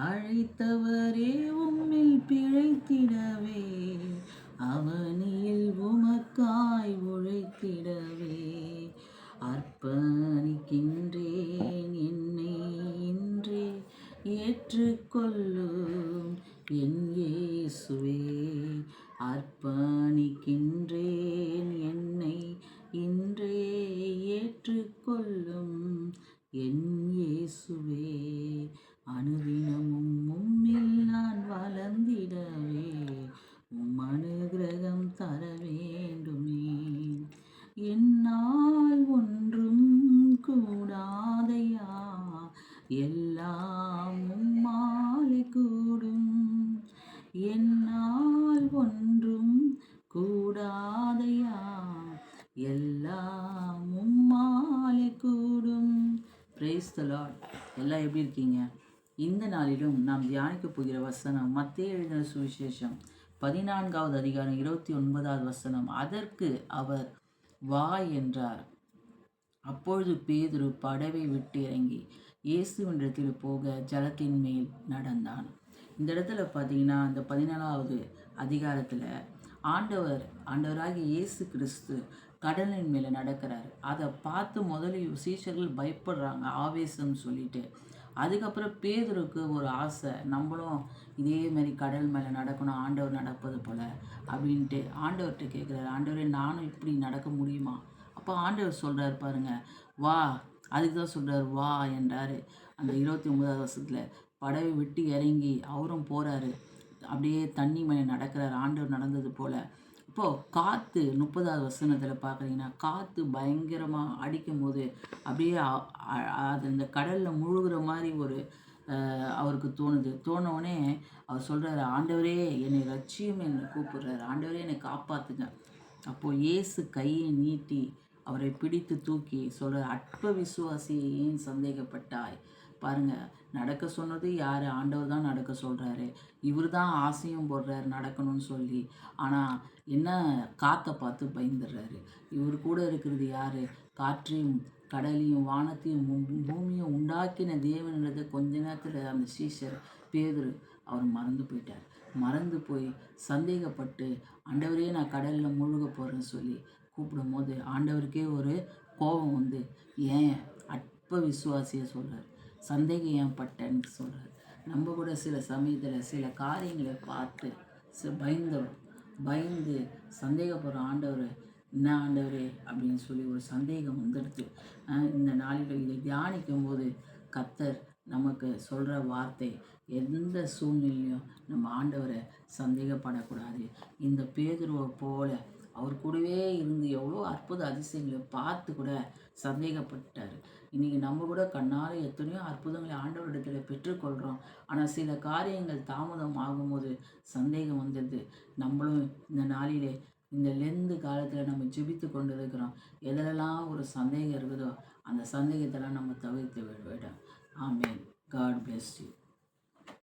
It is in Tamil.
அழைத்தவரே உம்மில் பிழைத்திடவே, அவனில் உமக்காய் உழைத்திடவே அர்ப்பணிக்கின்றேன் என்னை இன்றே ஏற்றுக்கொள்ளும் என் இயேசுவே. அர்ப்பணிக்கின்றேன் என்னை இன்றே ஏற்றுக்கொள்ளும் என் இயேசுவே. அனுதினமும் உம்மில் நான் வளர்ந்திடவே உம் அனுக்கிரகம் தர வேண்டுமே. என்னால் ஒன்றும் கூடாதையா, எல்லாம் உம்மாலே கூடும். என்னால் ஒன்றும் கூடாதையா, எல்லாம் உம்மாலே கூடும். Praise the Lord. எல்லாம் எப்படி இருக்கீங்க? இந்த நாளிலும் நாம் தியானிக்க போகிற வசனம் மத்தேயு எழுதின சுவிசேஷம் 14வது அதிகாரம் 29வது வசனம். அதற்கு அவர் வா என்றார். அப்பொழுது பேதுரு படவை விட்டு இறங்கி இயேசுவினிடத்தில் போக ஜலத்தின் மேல் நடந்தான். இந்த இடத்துல பார்த்தீங்கன்னா, அந்த 14வது அதிகாரத்தில் ஆண்டவராகிய இயேசு கிறிஸ்து கடலின் மேலே நடக்கிறாரு. அதை பார்த்து முதல்ல சீஷர்கள் பயப்படுறாங்க, ஆவேசம் சொல்லிட்டு. அதுக்கப்புறம் பேதுருக்கு ஒரு ஆசை, நம்மளும் இதே மாதிரி கடல் மேலே நடக்கணும், ஆண்டவர் நடப்பது போல் அப்படின்ட்டு ஆண்டவர்கிட்ட கேட்குறாரு. ஆண்டவரே, நானும் இப்படி நடக்க முடியுமா? அப்போ ஆண்டவர் சொல்கிறார் பாருங்க, வா. அதுக்கு தான் சொல்கிறார் வா என்றார். அந்த 29வது வருஷத்தில் படவை விட்டு இறங்கி அவரும் போகிறாரு. அப்படியே தண்ணி மேலே நடக்கிறார், ஆண்டவர் நடந்தது போல். இப்போது காற்று 30வது வசனத்தில் பார்க்குறீங்கன்னா, காற்று பயங்கரமாக அடிக்கும் போது அப்படியே அது இந்த கடலில் முழுகிற மாதிரி ஒரு அவருக்கு தோணுனே அவர் சொல்கிறாரு, ஆண்டவரே என்னை ரட்சியும் என்னை கூப்பிடுறாரு, ஆண்டவரே என்னை காப்பாற்றுங்க. அப்போது இயேசு கையை நீட்டி அவரை பிடித்து தூக்கி சொல்கிற, அற்ப விசுவாசியை ஏன் சந்தேகப்பட்டாய்? பாருங்க, நடக்க சொன்னது யார்? ஆண்டவர் தான் நடக்க சொல்கிறாரு. இவர் தான் ஆசையும் போடுறாரு நடக்கணும்னு சொல்லி. ஆனால் என்ன, காற்றை பார்த்து பயந்துடுறாரு. இவர் கூட இருக்கிறது யார்? காற்றையும் கடலையும் வானத்தையும் பூமியும் உண்டாக்கின தேவனிடத்தை கொஞ்ச நேரத்தில் அந்த சீஷர் பேதுரு அவர் மறந்து போயிட்டார். மறந்து போய் சந்தேகப்பட்டு, ஆண்டவரே நான் கடலில் முழுக போகிறேன்னு சொல்லி கூப்பிடும் போது ஆண்டவருக்கே ஒரு கோபம் வந்து, ஏன் அற்ப விசுவாசியை சொல்கிறார், சந்தேகம் ஏன் பட்டேன்னு சொல்கிறார். நம்ம கூட சில சமயத்தில் சில காரியங்களை பார்த்து பயந்து சந்தேகப்படுற ஆண்டவர், என்ன ஆண்டவரே அப்படின்னு சொல்லி ஒரு சந்தேகம் வந்துடுது. இந்த நாளில் இதை தியானிக்கும் போது கர்த்தர் நமக்கு சொல்கிற வார்த்தை, எந்த சூழ்நிலையும் நம்ம ஆண்டவரை சந்தேகப்படக்கூடாது. இந்த பேதுருவை போல அவர் கூடவே இருந்து எவ்வளோ அற்புத அதிசயங்களை பார்த்து கூட சந்தேகப்பட்டார். இன்றைக்கி நம்ம கூட கண்ணால் எத்தனையோ அற்புதங்களை ஆண்டவரிடத்தில் பெற்றுக்கொள்கிறோம். ஆனால் சில காரியங்கள் தாமதம் ஆகும்போது சந்தேகம் வந்துடுது. நம்மளும் இந்த நாளிலே இந்த லெந்து காலத்தில் நம்ம ஜெபித்து கொண்டு இருக்கிறோம். எதிலெல்லாம் ஒரு சந்தேகம் இருக்குதோ அந்த சந்தேகத்தெல்லாம் நம்ம தவிர்த்து விட வேண்டும். ஆமேன். God bless you.